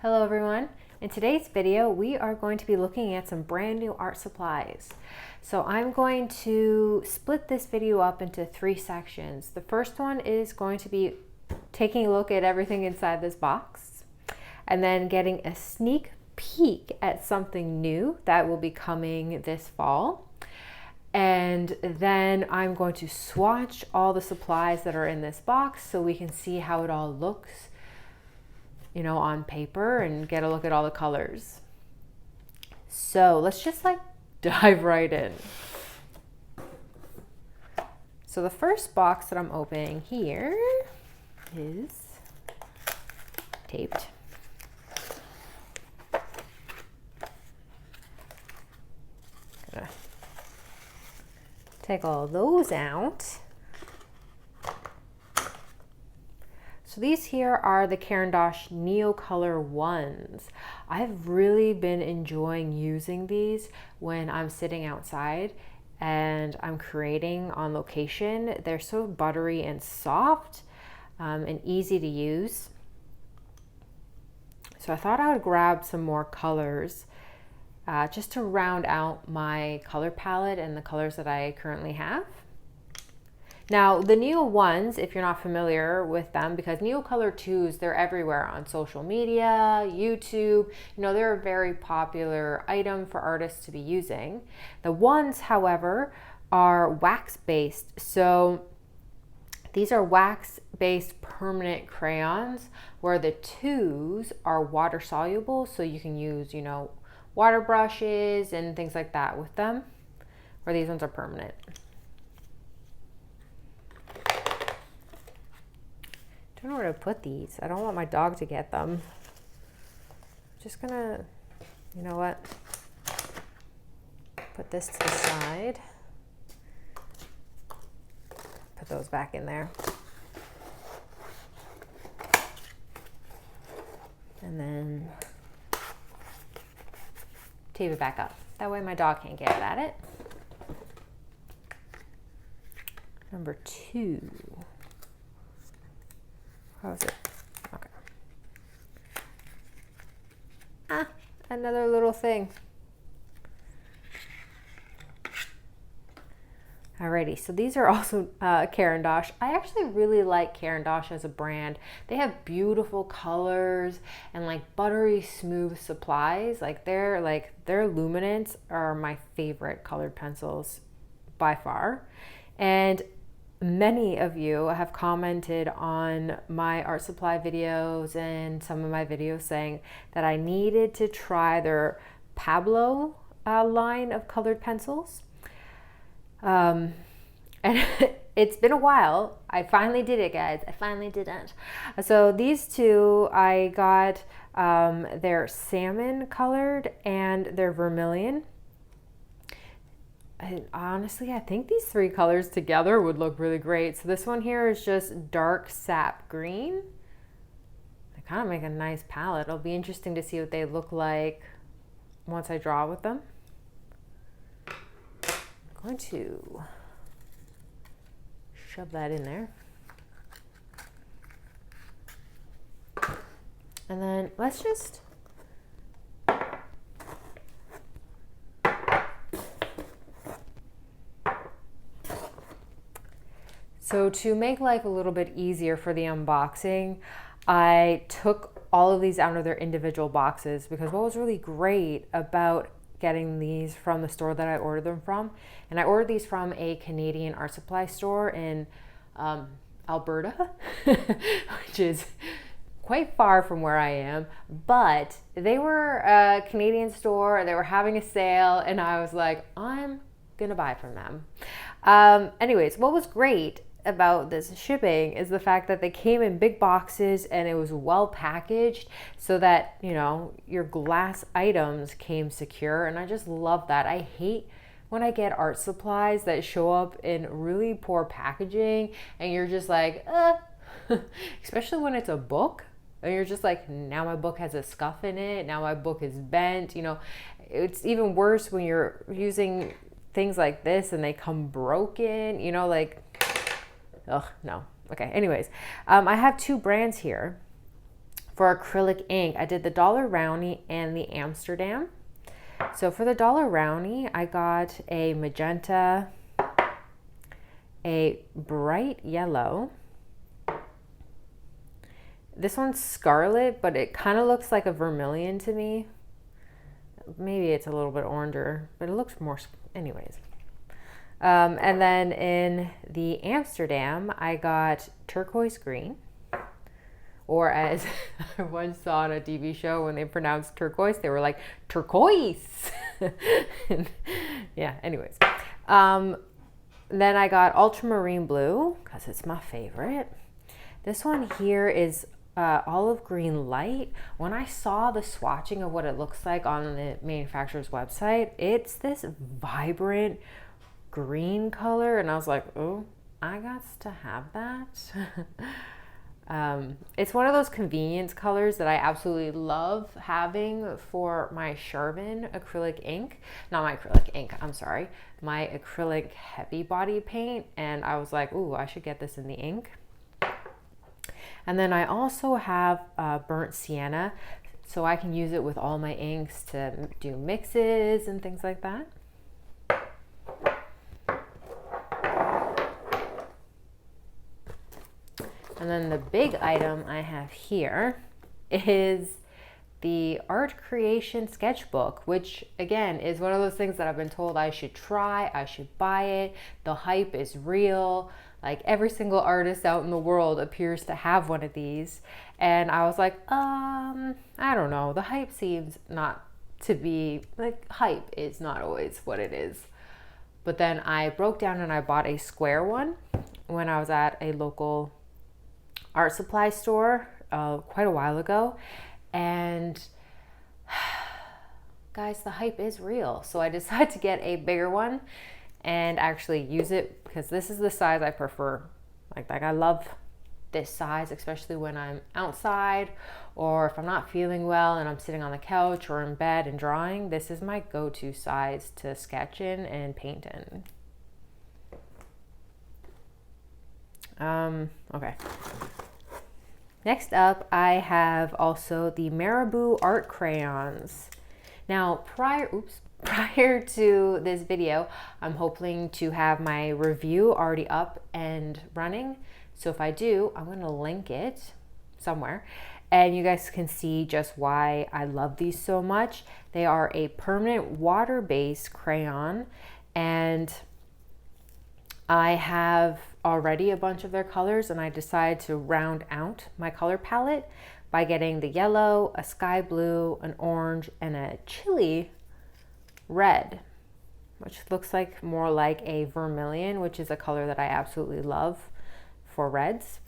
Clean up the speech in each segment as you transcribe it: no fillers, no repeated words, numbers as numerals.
Hello everyone. In today's video, we are going to be looking at some brand new art supplies. So I'm going to split this video up into 3 sections. The first one is going to be taking a look at everything inside this box and then getting a sneak peek at something new that will be coming this fall. And then I'm going to swatch all the supplies that are in this box so we can see how it all looks, you know, on paper and get a look at all the colors. So let's just dive right in. So the first box that I'm opening here is taped. Gonna take all those out. So these here are the Caran d'Ache Neo Color ones. I've really been enjoying using these when I'm sitting outside and I'm creating on location. They're so buttery and soft and easy to use. So I thought I would grab some more colors just to round out my color palette and the colors that I currently have. Now, the Neo ones, if you're not familiar with them, because Neo Color 2s, they're everywhere on social media, YouTube, you know, they're a very popular item for artists to be using. The ones, however, are wax-based. So these are wax-based permanent crayons, where the 2s are water-soluble, so you can use, you know, water brushes and things like that with them, where these ones are permanent. I don't know where to put these. I don't want my dog to get them. Just gonna, you know what? Put this to the side. Put those back in there. And then tape it back up. That way my dog can't get at it. Number 2. How is it? Okay. Another little thing. Alrighty, so these are also Caran d'Ache. I actually really like Caran d'Ache as a brand. They have beautiful colors and buttery smooth supplies. Their luminants are my favorite colored pencils by far. And many of you have commented on my art supply videos and some of my videos saying that I needed to try their Pablo line of colored pencils. And it's been a while. I finally did it, guys. I finally did it. So these two, I got they're salmon colored and they're vermilion. Honestly, I think these 3 colors together would look really great. So this one here is just dark sap green. They kind of make a nice palette. It'll be interesting to see what they look like once I draw with them. I'm going to shove that in there. And then let's just So to make life a little bit easier for the unboxing, I took all of these out of their individual boxes, because what was really great about getting these from the store that I ordered them from, and I ordered these from a Canadian art supply store in Alberta, which is quite far from where I am, but they were a Canadian store, they were having a sale, and I was like, I'm gonna buy from them. Anyways, what was great about this shipping is the fact that they came in big boxes and it was well packaged so that, you know, your glass items came secure, and I just love that. I hate when I get art supplies that show up in really poor packaging and you're just like, especially when it's a book and you're just like, now my book has a scuff in it, now my book is bent, you know. It's even worse when you're using things like this and they come broken, you know, no. Okay, anyways, I have 2 brands here For acrylic ink, I did the Dollar Rowney and the Amsterdam. So for the Dollar Rowney, I got a magenta, a bright yellow. This one's scarlet, but it kind of looks like a vermilion to me. Maybe it's a little bit oranger, but it looks more, anyways. And then in the Amsterdam, I got turquoise green, or as I once saw on a TV show when they pronounced turquoise, they were like, turquoise. Yeah, anyways. Then I got ultramarine blue, because it's my favorite. This one here is olive green light. When I saw the swatching of what it looks like on the manufacturer's website, it's this vibrant green color, and I was like, oh, I got to have that. It's one of those convenience colors that I absolutely love having for my Charbon acrylic ink. Not my acrylic ink, I'm sorry. My acrylic heavy body paint. And I was like, ooh, I should get this in the ink. And then I also have burnt sienna, so I can use it with all my inks to do mixes and things like that. And then the big item I have here is the Art Creation sketchbook, which again is one of those things that I've been told I should try, I should buy it. The hype is real. Like every single artist out in the world appears to have one of these. And I was like, I don't know. The hype seems not to be, like, hype is not always what it is. But then I broke down and I bought a square one when I was at a local art supply store quite a while ago, and guys, the hype is real. So I decided to get a bigger one and actually use it, because this is the size I prefer. Like I love this size, especially when I'm outside or if I'm not feeling well and I'm sitting on the couch or in bed and drawing. This is my go-to size to sketch in and paint in. Okay. Next up, I have also the Marabu Art Crayons. Now, prior to this video, I'm hoping to have my review already up and running. So if I do, I'm going to link it somewhere, and you guys can see just why I love these so much. They are a permanent water-based crayon, and I have already a bunch of their colors, and I decided to round out my color palette by getting the yellow, a sky blue, an orange, and a chili red, which looks like more like a vermilion, which is a color that I absolutely love for reds.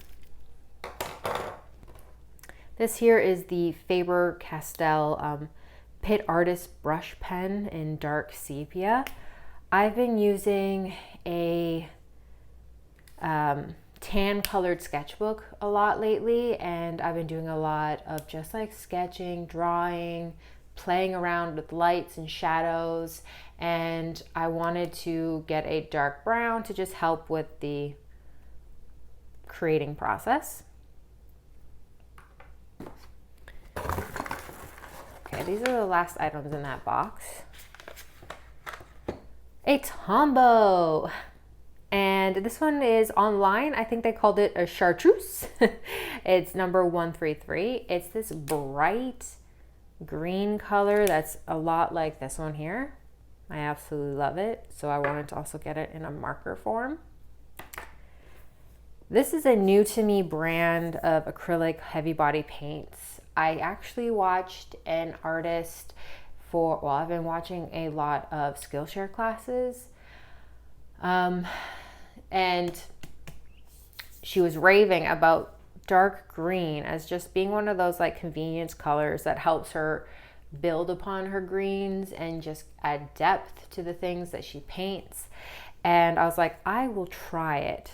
This here is the Faber-Castell Pit Artist brush pen in dark sepia. I've been using a tan colored sketchbook a lot lately, and I've been doing a lot of just like sketching, drawing, playing around with lights and shadows, and I wanted to get a dark brown to just help with the creating process. Okay, these are the last items in that box. A Tombow. And this one is online. I think they called it a chartreuse. It's number 133. It's this bright green color that's a lot like this one here. I absolutely love it. So I wanted to also get it in a marker form. This is a new to me brand of acrylic heavy body paints. I actually watched an artist I've been watching a lot of Skillshare classes. And she was raving about dark green as just being one of those like convenience colors that helps her build upon her greens and just add depth to the things that she paints. And I was like, I will try it.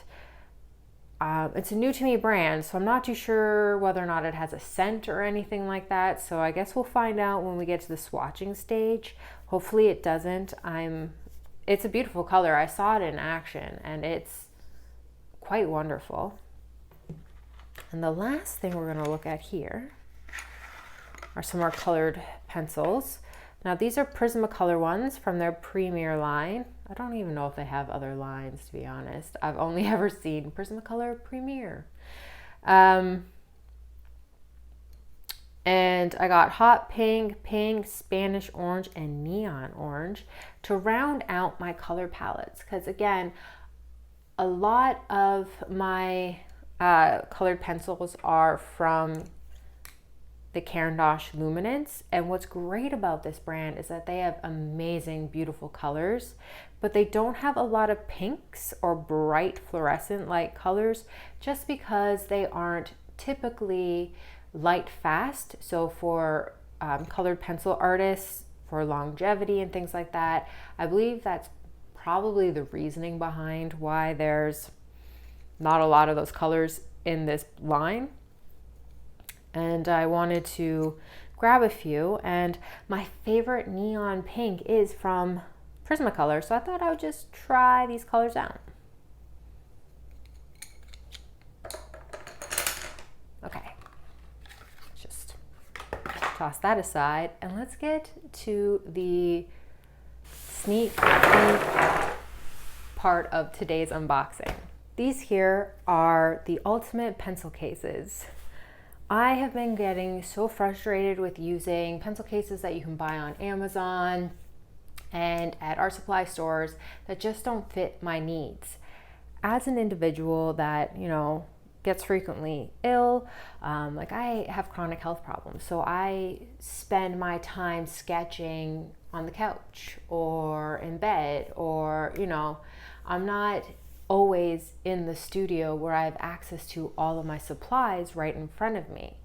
It's a new to me brand, so I'm not too sure whether or not it has a scent or anything like that. So I guess we'll find out when we get to the swatching stage. Hopefully it doesn't. It's a beautiful color. I saw it in action and it's quite wonderful. And the last thing we're going to look at here are some more colored pencils. Now these are Prismacolor ones from their Premier line. I don't even know if they have other lines, to be honest. I've only ever seen Prismacolor Premier. And I got hot pink, pink, Spanish orange, and neon orange to round out my color palettes. Because again, a lot of my colored pencils are from the Caran d'Ache Luminance. And what's great about this brand is that they have amazing, beautiful colors, but they don't have a lot of pinks or bright fluorescent light colors just because they aren't typically light fast. So for colored pencil artists, for longevity and things like that, I believe that's probably the reasoning behind why there's not a lot of those colors in this line. And I wanted to grab a few, and my favorite neon pink is from Prismacolor, so I thought I would just try these colors out. Okay, just toss that aside, and let's get to the sneak peek part of today's unboxing. These here are the ultimate pencil cases. I have been getting so frustrated with using pencil cases that you can buy on Amazon and at art supply stores that just don't fit my needs. As an individual that, you know, gets frequently ill, like I have chronic health problems, so I spend my time sketching on the couch or in bed, or, you know, I'm not always in the studio where I have access to all of my supplies right in front of me.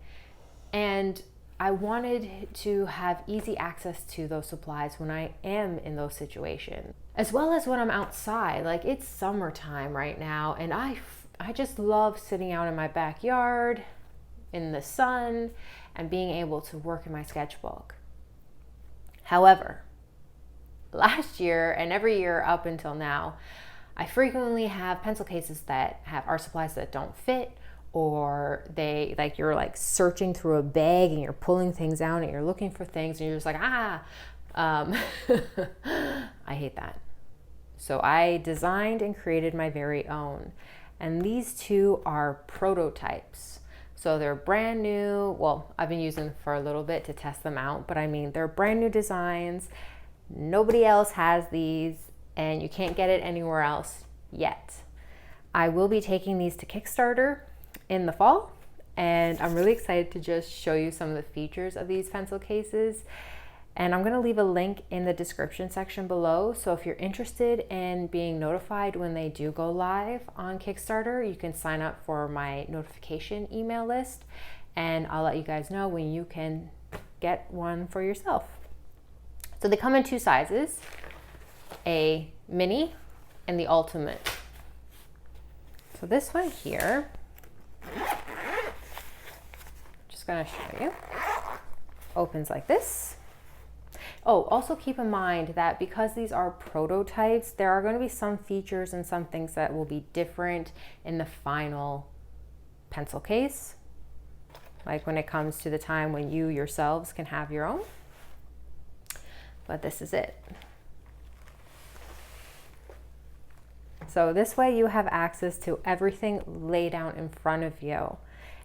And I wanted to have easy access to those supplies when I am in those situations, as well as when I'm outside. Like, it's summertime right now, and I just love sitting out in my backyard in the sun and being able to work in my sketchbook. However, last year and every year up until now, I frequently have pencil cases that have art supplies that don't fit, or they, like, you're like searching through a bag and you're pulling things out and you're looking for things and you're just like, I hate that. So I designed and created my very own. And these two are prototypes. So they're brand new. Well, I've been using them for a little bit to test them out, but I mean, they're brand new designs. Nobody else has these, and you can't get it anywhere else yet. I will be taking these to Kickstarter in the fall, and I'm really excited to just show you some of the features of these pencil cases. And I'm going to leave a link in the description section below, so if you're interested in being notified when they do go live on Kickstarter, you can sign up for my notification email list, and I'll let you guys know when you can get one for yourself. So they come in two sizes, a mini and the ultimate. So this one here, just going to show you, opens like this. Oh, also keep in mind that because these are prototypes, there are going to be some features and some things that will be different in the final pencil case, like when it comes to the time when you yourselves can have your own. But this is it. So this way you have access to everything laid out in front of you,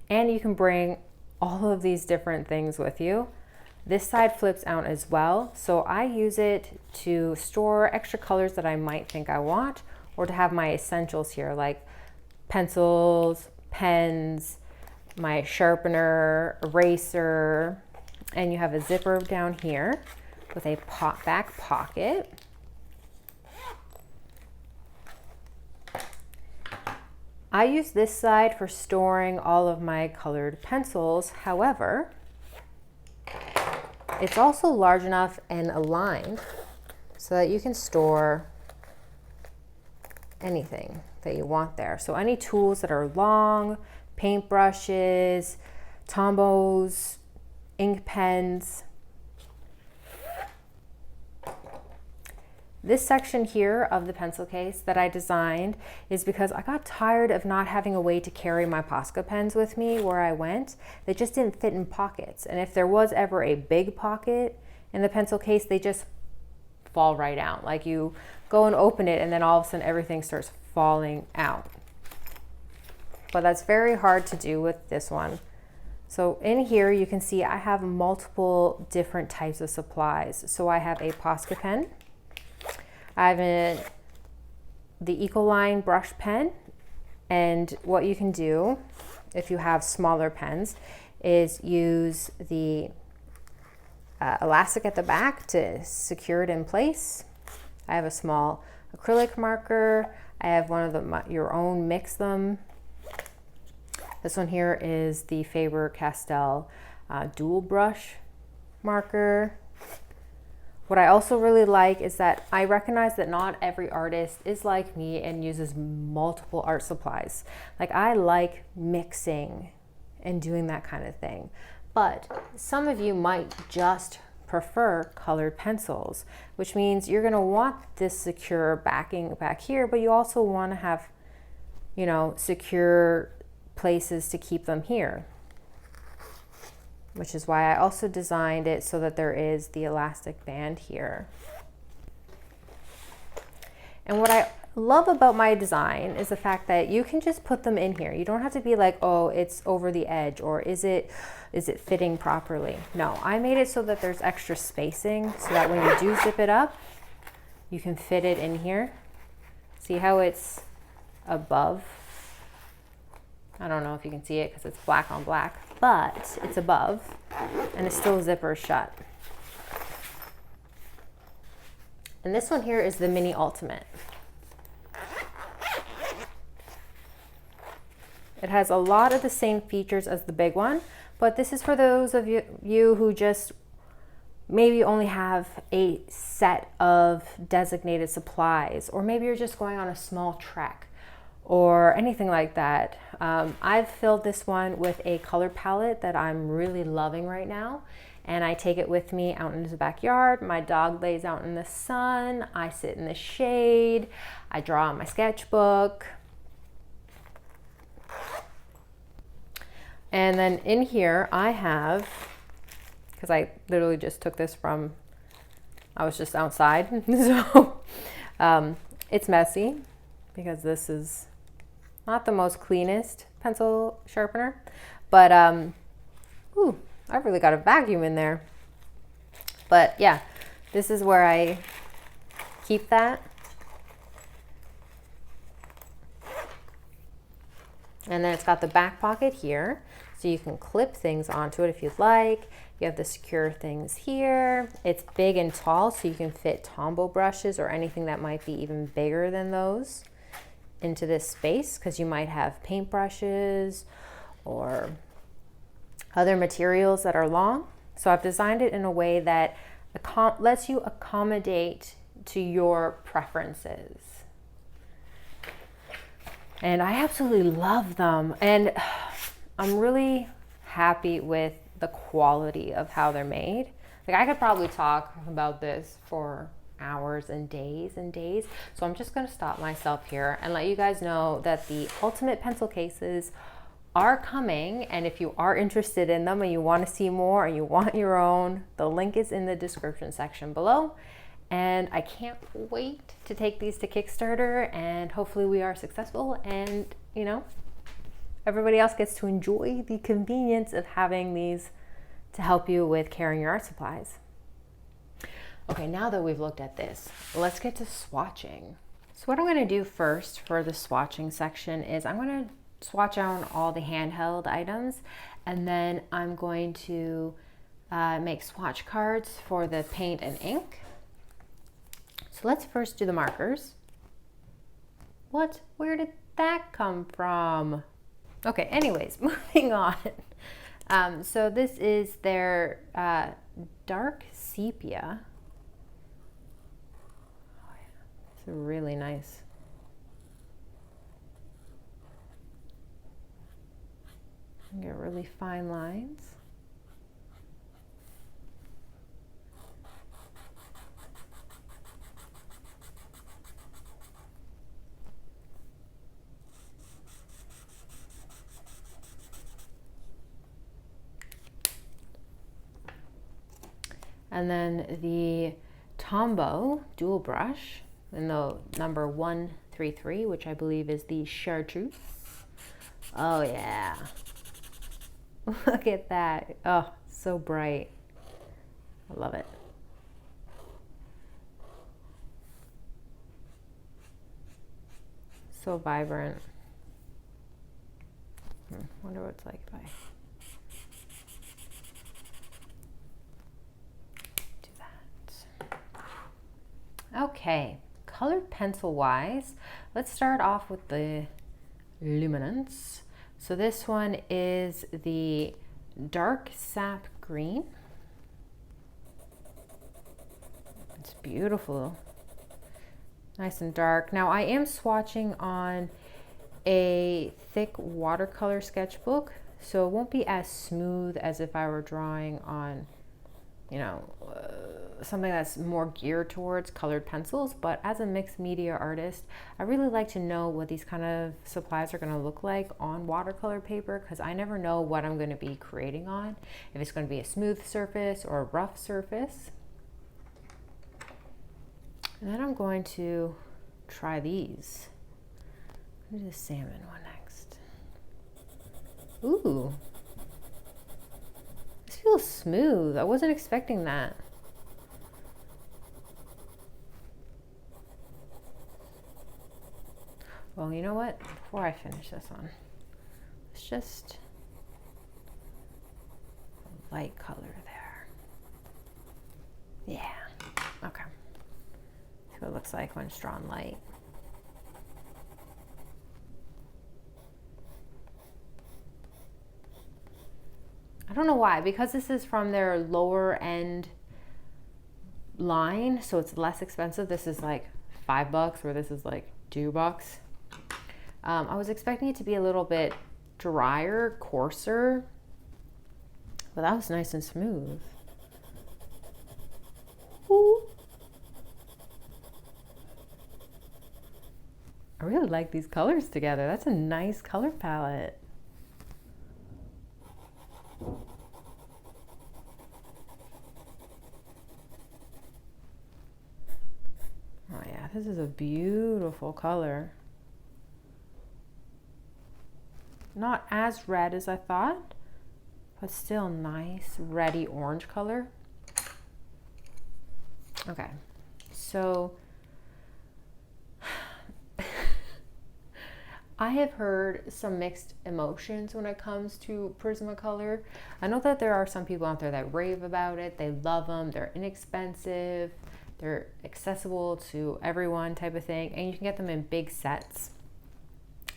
and you can bring all of these different things with you. This side flips out as well, so I use it to store extra colors that I might think I want, or to have my essentials here, like pencils, pens, my sharpener, eraser, and you have a zipper down here with a back pocket. I use this side for storing all of my colored pencils. However, it's also large enough and aligned so that you can store anything that you want there. So any tools that are long, paintbrushes, Tombows, ink pens. This section here of the pencil case that I designed is because I got tired of not having a way to carry my Posca pens with me where I went. They just didn't fit in pockets. And if there was ever a big pocket in the pencil case, they just fall right out. Like you go and open it and then all of a sudden everything starts falling out. But that's very hard to do with this one. So in here you can see I have multiple different types of supplies. So I have a Posca pen. I have the Ecoline brush pen, and what you can do if you have smaller pens is use the elastic at the back to secure it in place. I have a small acrylic marker. I have one of the your own mix them. This one here is the Faber-Castell dual brush marker. What I also really like is that I recognize that not every artist is like me and uses multiple art supplies. Like I like mixing and doing that kind of thing. But some of you might just prefer colored pencils, which means you're gonna want this secure backing back here, but you also wanna have, you know, secure places to keep them here, which is why I also designed it so that there is the elastic band here. And what I love about my design is the fact that you can just put them in here. You don't have to be like, oh, it's over the edge, or is it fitting properly? No, I made it so that there's extra spacing so that when you do zip it up, you can fit it in here. See how it's above? I don't know if you can see it because it's black on black, but it's above and it's still zipper shut. And this one here is the Mini Ultimate. It has a lot of the same features as the big one, but this is for those of you who just maybe only have a set of designated supplies, or maybe you're just going on a small trek or anything like that. I've filled this one with a color palette that I'm really loving right now, and I take it with me out into the backyard. My dog lays out in the sun, I sit in the shade, I draw on my sketchbook. And then in here I have, because I literally just took this from, I was just outside, so it's messy because this is not the most cleanest pencil sharpener, but ooh, I've really got a vacuum in there. But yeah, this is where I keep that. And then it's got the back pocket here, so you can clip things onto it if you'd like. You have the secure things here. It's big and tall, so you can fit Tombow brushes or anything that might be even bigger than those into this space, because you might have paint brushes or other materials that are long. So I've designed it in a way that lets you accommodate to your preferences. And I absolutely love them. And I'm really happy with the quality of how they're made. Like I could probably talk about this for hours and days. So I'm just going to stop myself here and let you guys know that the Ultimate pencil cases are coming, and if you are interested in them and you want to see more and you want your own, the link is in the description section below. And I can't wait to take these to Kickstarter, and hopefully we are successful, and you know, everybody else gets to enjoy the convenience of having these to help you with carrying your art supplies. Okay, now that we've looked at this, let's get to swatching. So what I'm going to do first for the swatching section is I'm going to swatch out all the handheld items, and then I'm going to make swatch cards for the paint and ink. So let's first do the markers. What? Where did that come from? Okay, anyways, moving on. So this is their dark sepia. Oh, yeah. It's really nice. You get really fine lines. And then the Tombow dual brush in the number 133, which I believe is the chartreuse. Oh yeah. Look at that. Oh, so bright. I love it. So vibrant. Wonder what it's like if I do that. Okay, colored pencil wise, let's start off with the luminance. So this one is the dark sap green. It's beautiful. Nice and dark. Now I am swatching on a thick watercolor sketchbook, so it won't be as smooth as if I were drawing on, you know, something that's more geared towards colored pencils. But as a mixed media artist, I really like to know what these kind of supplies are going to look like on watercolor paper, because I never know what I'm going to be creating on, if it's going to be a smooth surface or a rough surface. And then I'm going to try these. I'll do the salmon one next. Ooh. This feels smooth. I wasn't expecting that. Well, you know what? Before I finish this one, let's just a light color there. Yeah. Okay. See what it looks like when it's drawn light. I don't know why, because this is from their lower end line, so it's less expensive. This is like $5, where this is like $2. I was expecting it to be a little bit drier, coarser, but that was nice and smooth. Ooh. I really like these colors together. That's a nice color palette. Oh yeah, this is a beautiful color. Not as red as I thought, but still nice reddy orange color. Okay, so I have heard some mixed emotions when it comes to Prismacolor. I know that there are some people out there that rave about it. They love them. They're inexpensive. They're accessible to everyone type of thing. And you can get them in big sets.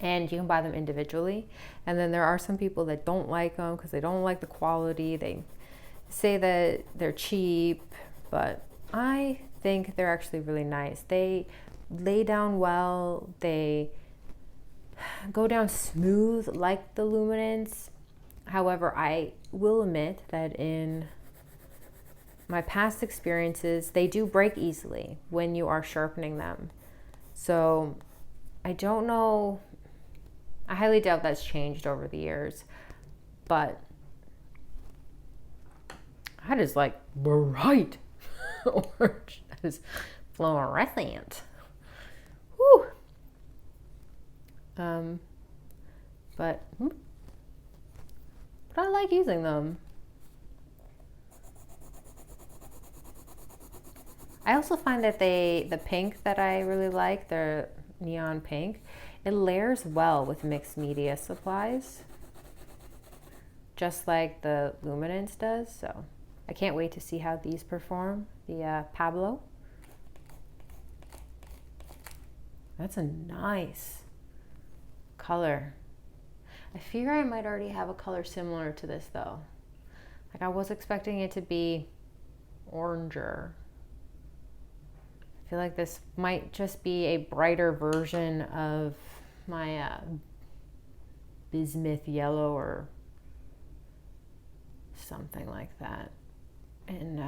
And you can buy them individually. And then there are some people that don't like them because they don't like the quality. They say that they're cheap. But I think they're actually really nice. They lay down well. They go down smooth like the Luminance. However, I will admit that in my past experiences, they do break easily when you are sharpening them. So I don't know, I highly doubt that's changed over the years, but that is like bright orange. That is fluorescent. Whew. But I like using them. I also find that the pink that I really like, the neon pink, it layers well with mixed media supplies, just like the Luminance does. So I can't wait to see how these perform. The Pablo. That's a nice color. I fear I might already have a color similar to this though. Like I was expecting it to be oranger. I feel like this might just be a brighter version of my bismuth yellow or something like that, and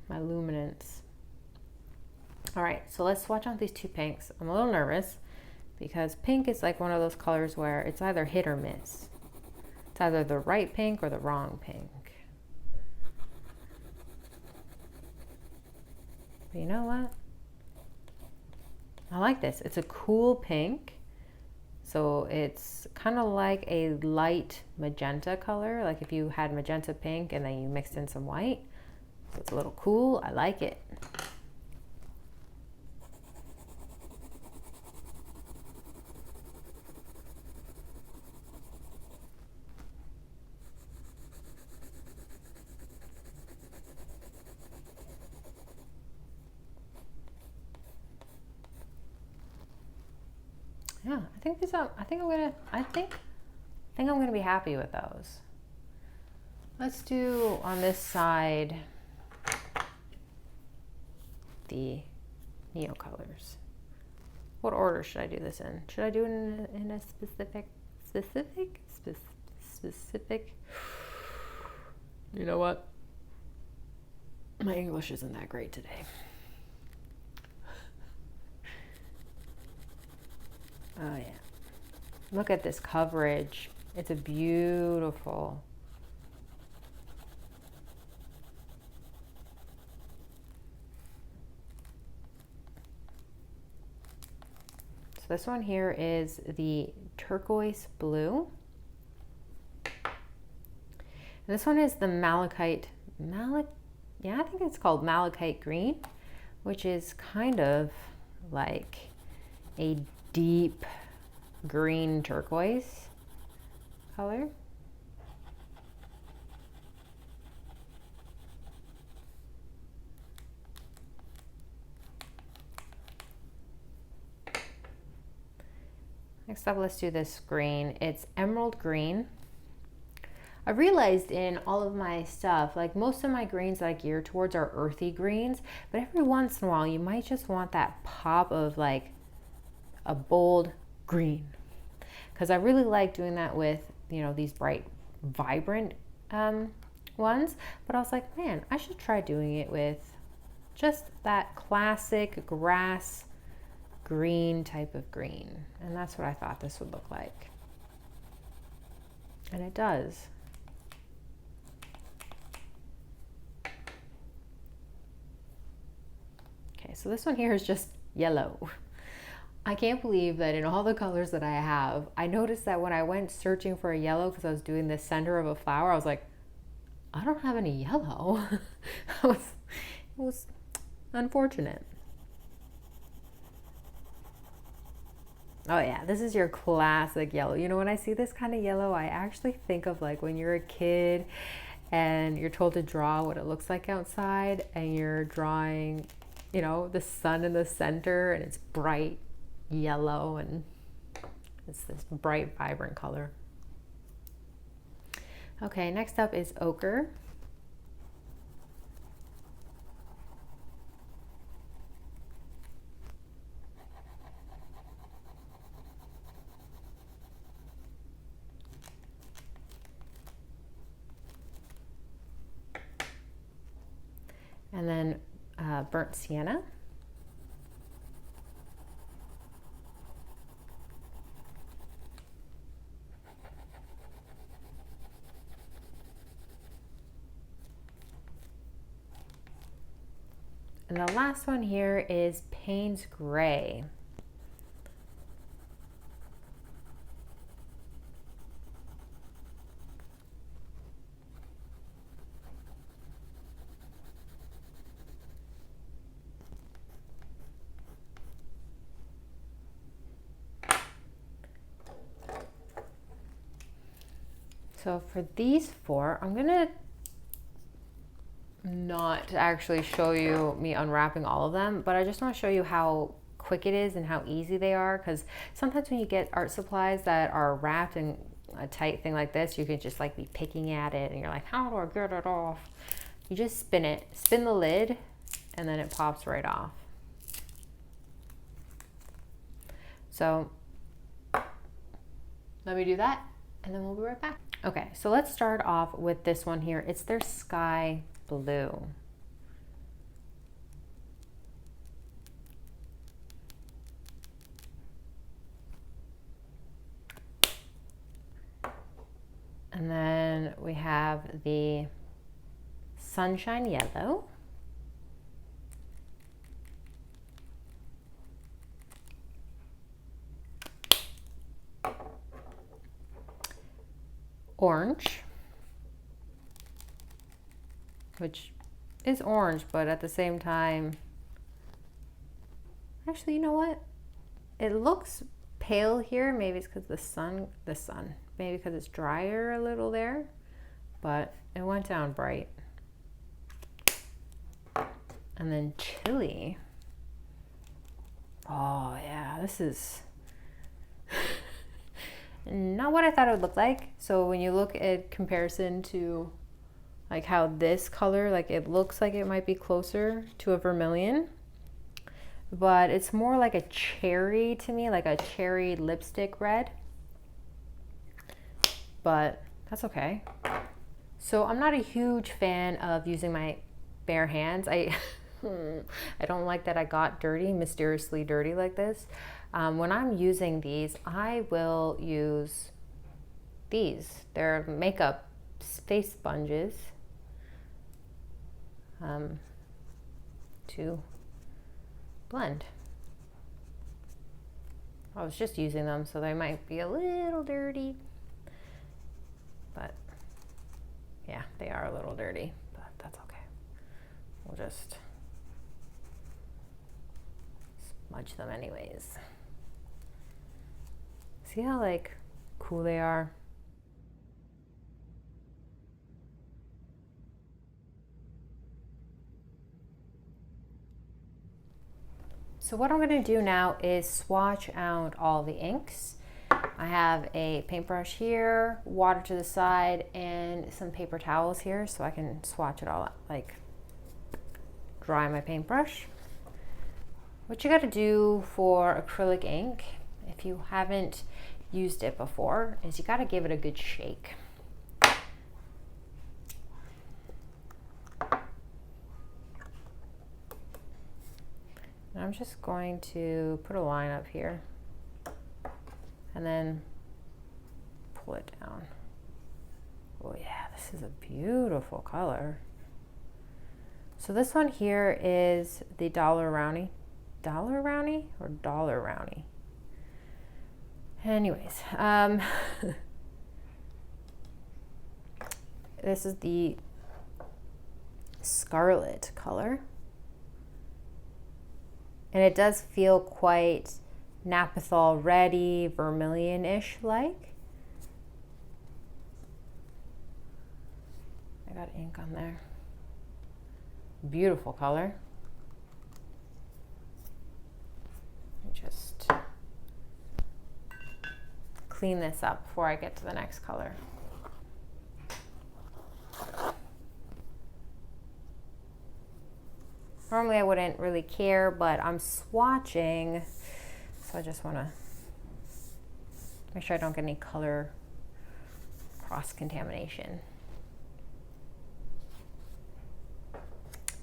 my Luminance. All right, so let's swatch on these two pinks. I'm a little nervous because pink is like one of those colors where it's either hit or miss. It's either the right pink or the wrong pink. But you know what? I like this. It's a cool pink. So it's kind of like a light magenta color, like if you had magenta pink and then you mixed in some white. So it's a little cool. I like it. Yeah, I think these are, I think I'm gonna be happy with those. Let's do on this side the Neo colors. What order should I do this in? Should I do it in a specific? You know what? My English isn't that great today. Oh yeah. Look at this coverage. It's a beautiful. So this one here is the turquoise blue. And this one is the malachite, yeah, I think it's called malachite green, which is kind of like a deep green turquoise color. Next up, let's do this green. It's emerald green. I realized in all of my stuff, like most of my greens that I gear towards are earthy greens, but every once in a while you might just want that pop of like a bold green. Because I really like doing that with, you know, these bright, vibrant ones. But I was like, man, I should try doing it with just that classic grass green type of green. And that's what I thought this would look like. And it does. Okay, so this one here is just yellow. I can't believe that in all the colors that I have, I noticed that when I went searching for a yellow because I was doing the center of a flower, I was like, I don't have any yellow. It was unfortunate. Oh yeah, this is your classic yellow. You know, when I see this kind of yellow, I actually think of like when you're a kid and you're told to draw what it looks like outside and you're drawing, you know, the sun in the center and it's bright yellow and it's this bright, vibrant color. Okay, next up is ochre. And then burnt sienna. And the last one here is Payne's Gray. So for these four, I'm gonna not actually show you me unwrapping all of them, but I just want to show you how quick it is and how easy they are, because sometimes when you get art supplies that are wrapped in a tight thing like this, you can just like be picking at it and you're like, how do I get it off? You just spin it, spin the lid, and then it pops right off. So let me do that and then we'll be right back. Okay, so let's start off with this one here. It's their sky blue. And then we have the sunshine yellow. orange, which is orange, but at the same time, actually, you know what? It looks pale here. Maybe it's because the sun, maybe because it's drier a little there, but it went down bright. And then chili. Oh yeah, this is not what I thought it would look like. So when you look at comparison to like how this color, like it looks like it might be closer to a vermilion, but it's more like a cherry to me, like a cherry lipstick red, but that's okay. So I'm not a huge fan of using my bare hands. I don't like that I got dirty, mysteriously dirty like this. When I'm using these, I will use these. They're makeup face sponges to blend. I was just using them, so they might be a little dirty, but yeah, they are a little dirty, but that's okay. We'll just smudge them anyways. See how like cool they are? So what I'm going to do now is swatch out all the inks. I have a paintbrush here, water to the side, and some paper towels here so I can swatch it all out, like dry my paintbrush. What you got to do for acrylic ink, if you haven't used it before, is you got to give it a good shake. I'm just going to put a line up here and then pull it down. Oh yeah, this is a beautiful color. So this one here is the Dollar Rowney. Dollar Rowney or Dollar Rowney? Anyways, this is the Scarlet color. And it does feel quite Naphthol ready, vermilion-ish like. I got ink on there. Beautiful color. Let me just clean this up before I get to the next color. Normally I wouldn't really care, but I'm swatching, so I just want to make sure I don't get any color cross-contamination.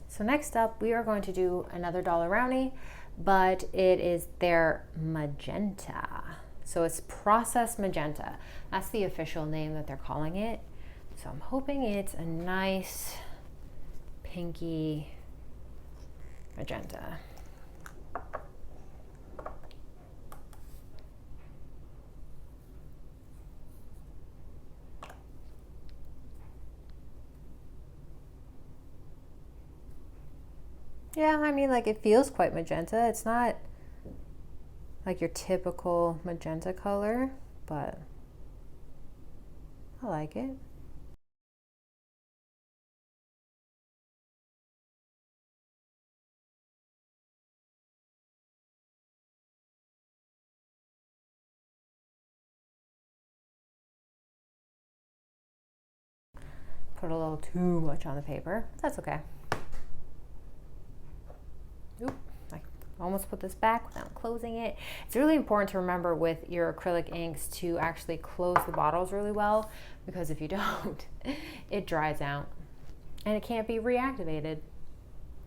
So next up, we are going to do another Dollar Rowney, but it is their magenta. So it's processed magenta. That's the official name that they're calling it. So I'm hoping it's a nice pinky magenta. Yeah, I mean, like it feels quite magenta. It's not like your typical magenta color, but I like it. Put a little too much on the paper. That's okay. Oop, I almost put this back without closing it. It's really important to remember with your acrylic inks to actually close the bottles really well, because if you don't, it dries out and it can't be reactivated.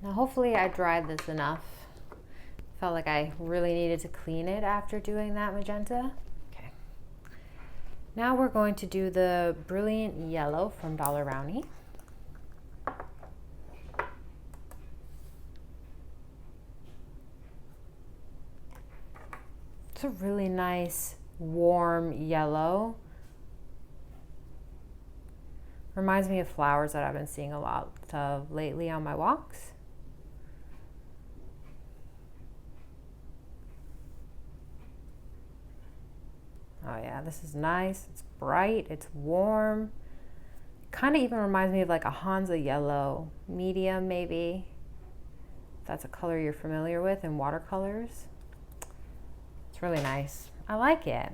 Now hopefully I dried this enough. Felt like I really needed to clean it after doing that magenta. Okay. Now we're going to do the Brilliant Yellow from Dollar Rowney. It's a really nice warm yellow. Reminds me of flowers that I've been seeing a lot of lately on my walks. Oh yeah, this is nice. It's bright, it's warm. Kind of even reminds me of like a Hansa yellow, medium maybe. If that's a color you're familiar with in watercolors. It's really nice. I like it.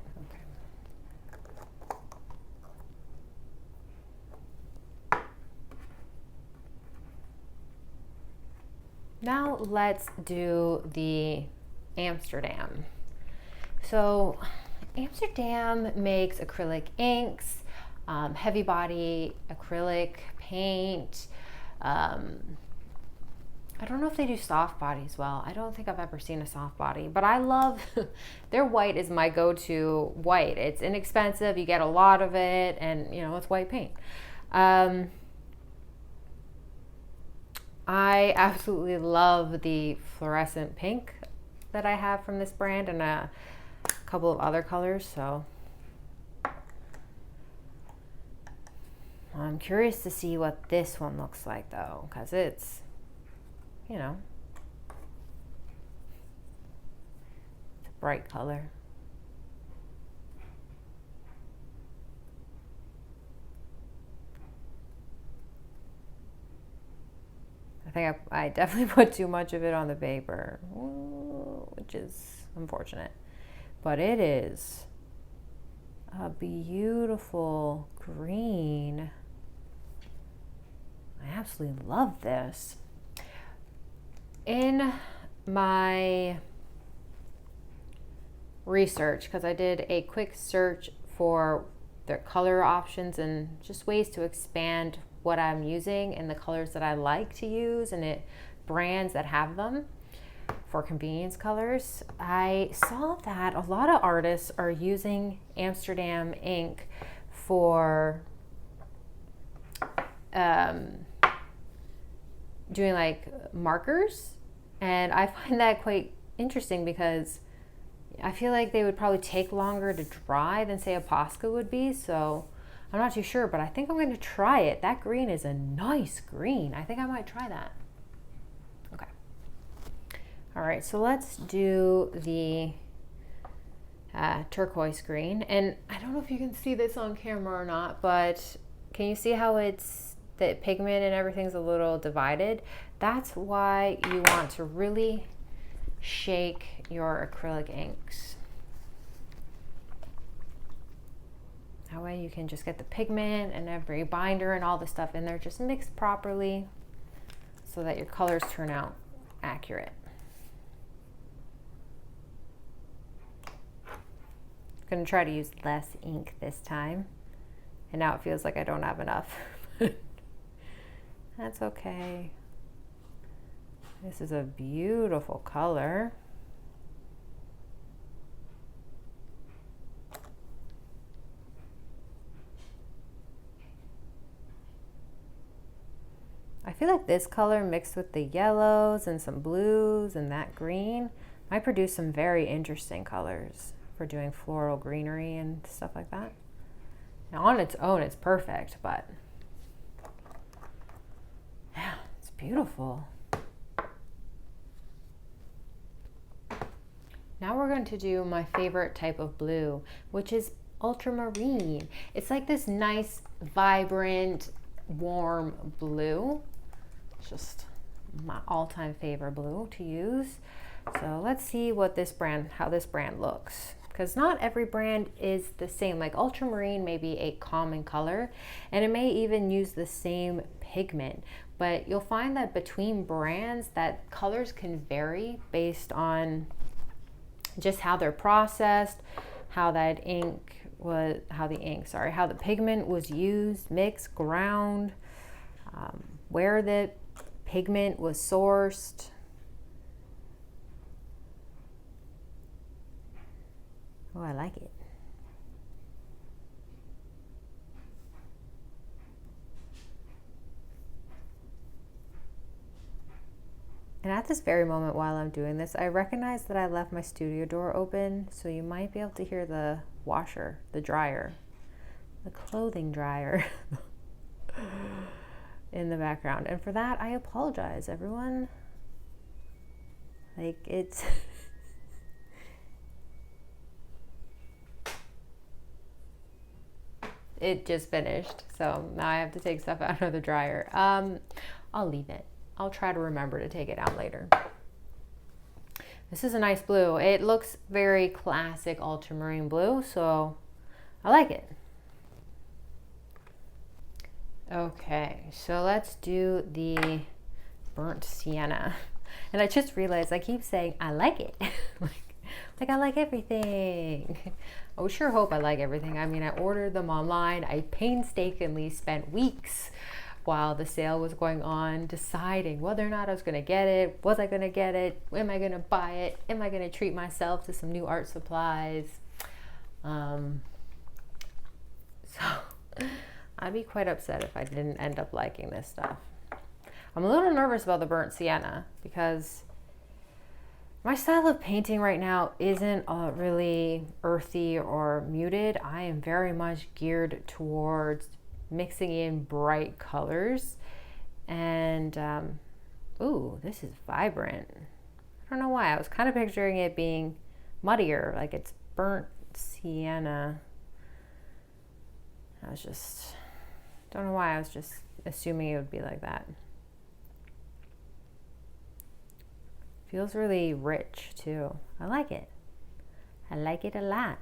Now let's do the Amsterdam. So Amsterdam makes acrylic inks, heavy body acrylic paint. I don't know if they do soft body as well. I don't think I've ever seen a soft body, but I love their white is my go-to white. It's inexpensive, you get a lot of it, and you know, it's white paint. I absolutely love the fluorescent pink that I have from this brand and a couple of other colors, so I'm curious to see what this one looks like though, because it's, you know, it's a bright color. I think I definitely put too much of it on the paper, which is unfortunate. But it is a beautiful green. I absolutely love this. In my research, because I did a quick search for their color options and just ways to expand what I'm using and the colors that I like to use and brands that have them for convenience colors, I saw that a lot of artists are using Amsterdam ink for doing like markers, and I find that quite interesting because I feel like they would probably take longer to dry than say a Posca would be, so I'm not too sure, but I think I'm going to try it. That green is a nice green. I think I might try that. Okay. All right, so let's do the turquoise green. And I don't know if you can see this on camera or not, but can you see how the pigment and everything's a little divided? That's why you want to really shake your acrylic inks. That way you can just get the pigment and every binder and all the stuff in there just mixed properly so that your colors turn out accurate. I'm gonna try to use less ink this time. And now it feels like I don't have enough. That's okay. This is a beautiful color. I feel like this color mixed with the yellows and some blues and that green might produce some very interesting colors for doing floral greenery and stuff like that. Now on its own, it's perfect, but yeah, it's beautiful. Now we're going to do my favorite type of blue, which is ultramarine. It's like this nice, vibrant, warm blue. It's just my all-time favorite blue to use. So let's see what how this brand looks. Because not every brand is the same. Like ultramarine may be a common color, and it may even use the same pigment. But you'll find that between brands, that colors can vary based on just how they're processed, how the pigment was used, mixed, ground, where the pigment was sourced. Oh, I like it. And at this very moment while I'm doing this, I recognize that I left my studio door open, so you might be able to hear the washer, the dryer, the clothing dryer. in the background. And for that, I apologize, everyone. Like, it's... It just finished, so now I have to take stuff out of the dryer. I'll leave it. I'll try to remember to take it out later. This is a nice blue. It looks very classic ultramarine blue, so I like it. Okay, so let's do the burnt sienna. And I just realized I keep saying I like it. like I like everything. I sure hope I like everything. I mean, I ordered them online. I painstakingly spent weeks while the sale was going on deciding whether or not I was going to get it. Was I going to get it? Am I going to buy it? Am I going to treat myself to some new art supplies? So I'd be quite upset if I didn't end up liking this stuff. I'm a little nervous about the burnt sienna because my style of painting right now isn't really earthy or muted. I am very much geared towards mixing in bright colors. And, ooh, this is vibrant. I don't know why. I was kind of picturing it being muddier, like it's burnt sienna. Don't know why. I was just assuming it would be like that. Feels really rich too. I like it. I like it a lot.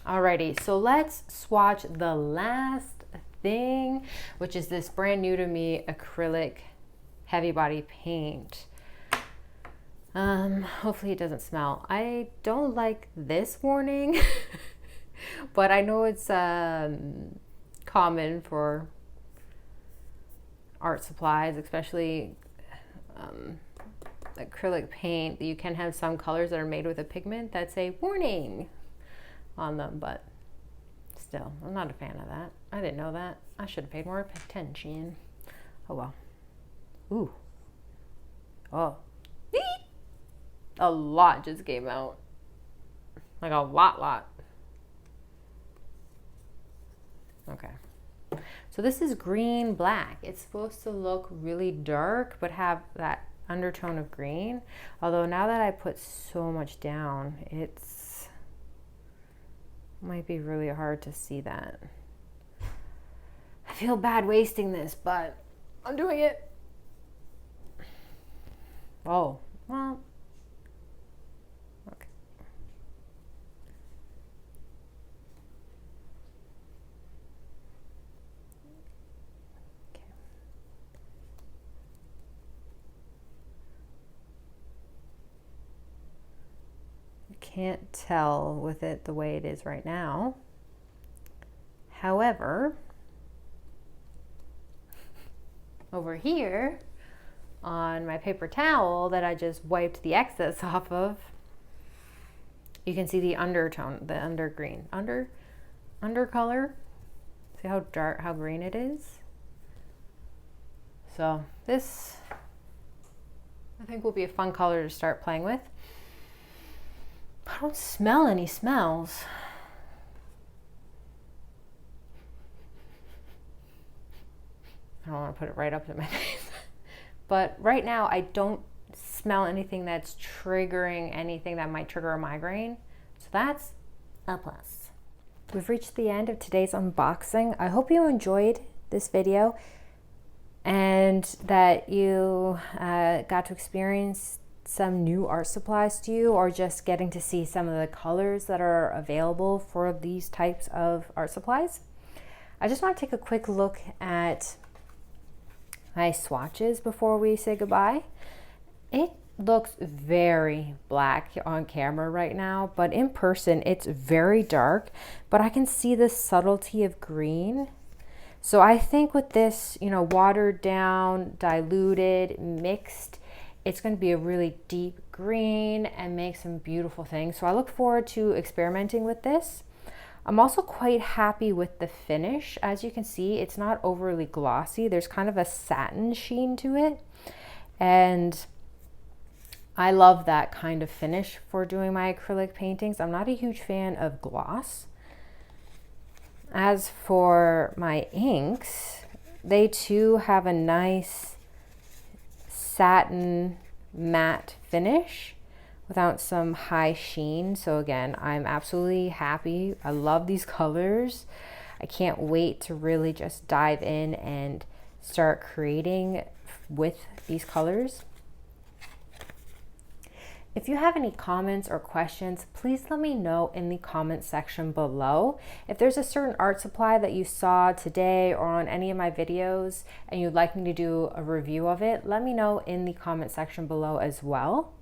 Alrighty, so let's swatch the last thing, which is this brand new to me acrylic heavy body paint. Hopefully it doesn't smell. I don't like this warning, but I know it's common for art supplies, especially acrylic paint. You can have some colors that are made with a pigment that say warning on them, but still, I'm not a fan of that. I didn't know that. I should have paid more attention. Oh well. Ooh. Oh. A lot just came out. Like a lot. Okay. So this is green black. It's supposed to look really dark, but have that undertone of green. Although now that I put so much down, it's might be really hard to see that. I feel bad wasting this, but I'm doing it. Oh, well. Okay. Can't tell with it the way it is right now. However, over here on my paper towel that I just wiped the excess off of, you can see the undertone, the undercolor. See how dark, how green it is? So this, I think, will be a fun color to start playing with. I don't smell any smells. I don't want to put it right up to my face. But right now I don't smell anything that's triggering anything that might trigger a migraine. So that's a plus. We've reached the end of today's unboxing. I hope you enjoyed this video and that you got to experience some new art supplies to you, or just getting to see some of the colors that are available for these types of art supplies. I just want to take a quick look at my swatches before we say goodbye. It looks very black on camera right now, but in person it's very dark, but I can see the subtlety of green. So I think with this, you know, watered down, diluted, mixed, it's going to be a really deep green and make some beautiful things. So I look forward to experimenting with this. I'm also quite happy with the finish. As you can see, it's not overly glossy. There's kind of a satin sheen to it. And I love that kind of finish for doing my acrylic paintings. I'm not a huge fan of gloss. As for my inks, they too have a nice satin matte finish without some high sheen. So again, I'm absolutely happy. I love these colors. I can't wait to really just dive in and start creating with these colors. If you have any comments or questions, please let me know in the comment section below. If there's a certain art supply that you saw today or on any of my videos and you'd like me to do a review of it, let me know in the comment section below as well.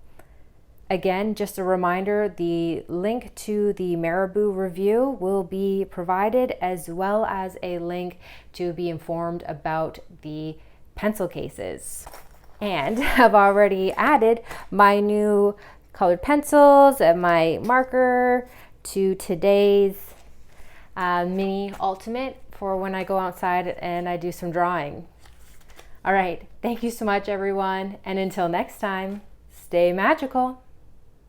Again, just a reminder, the link to the Marabu review will be provided, as well as a link to be informed about the pencil cases. And I've already added my new colored pencils and my marker to today's mini ultimate for when I go outside and I do some drawing. All right, thank you so much, everyone. And until next time, stay magical.